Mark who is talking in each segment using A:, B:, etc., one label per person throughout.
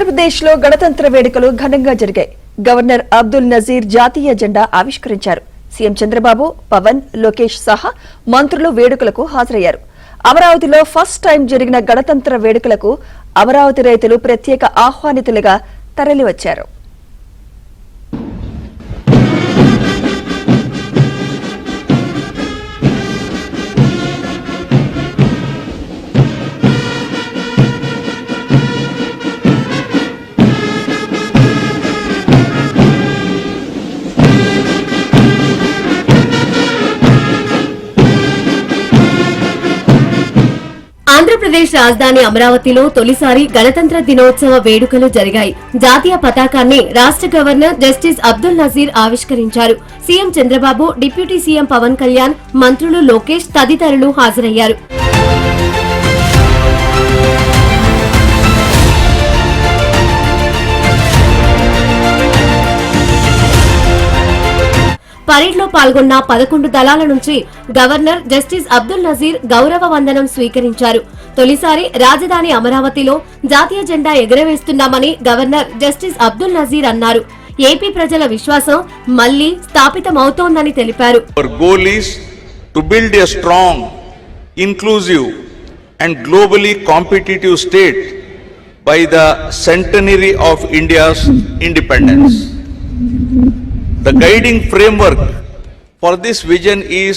A: ఆంధ్రప్రదేశ్లో గణతంత్ర వేడుకలు ఘనంగా జరిగాయి. గవర్నర్ అబ్దుల్ నజీర్ జాతీయ జెండా ఆవిష్కరించారు. సీఎం చంద్రబాబు, పవన్, లోకేష్ సహా మంత్రులు వేడుకలకు హాజరయ్యారు. అమరావతిలో ఫస్ట్ టైం జరిగిన గణతంత్ర వేడుకలకు అమరావతి రైతులు ప్రత్యేక ఆహ్వానితులుగా తరలివచ్చారు.
B: ఆంధ్రప్రదేశ్ రాజధాని అమరావతిలో తొలిసారి గణతంత్ర దినోత్సవ వేడుకలు జరిగాయి. జాతీయ పతాకాన్ని రాష్ట్ర గవర్నర్ జస్టిస్ అబ్దుల్ నజీర్ ఆవిష్కరించారు. CM Chandrababu, deputy CM Pawan Kalyan, మంత్రులు లోకేష్ తదితరులు హాజరయ్యారు. పరేడ్లో పాల్గొన్న 11 దళాల నుంచి గవర్నర్ జస్టిస్ అబ్దుల్ నజీర్ గౌరవ వందనం స్వీకరించారు. తొలిసారి రాజధాని అమరావతిలో జాతీయ జెండా ఎగురవేస్తున్నామని గవర్నర్ జస్టిస్ అబ్దుల్ నజీర్ అన్నారు. ఏపీ ప్రజల విశ్వాసం మళ్లీ స్థాపితమవుతోందని తెలిపారు.
C: Our goal is to build a strong, inclusive and globally competitive state by the centenary of India's independence. The guiding framework for this vision is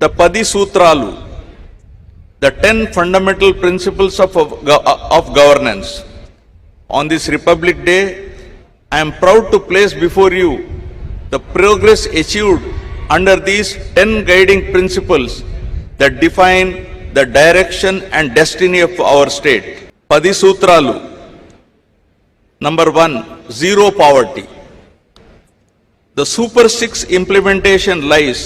C: the 10 Sutralu, the 10 fundamental principles of governance. On this Republic Day, I am proud to place before you the progress achieved under these 10 guiding principles that define the direction and destiny of our state. 10 Sutralu. Number 1, zero poverty. The Super 6 implementation lies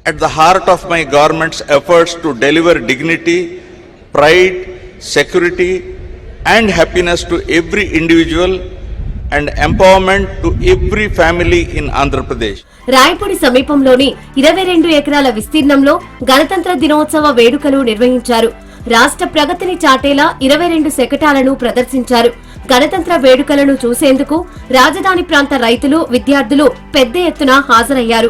C: at the heart of my government's efforts to deliver dignity, pride, security and happiness to every individual and empowerment to every family in Andhra Pradesh.
B: Rayapudi సమీపంలోని 22 ఎకరాల విస్తీర్ణంలో గణతంత్ర దినోత్సవ వేడుకలు నిర్వహించారు. రాష్ట్ర ప్రగతిని చాటేలా 22 శకటాలను ప్రదర్శించారు. గణతంత్ర వేడుకలను చూసేందుకు రాజధాని ప్రాంత రైతులు, విద్యార్థులు పెద్ద ఎత్తున హాజరయ్యారు.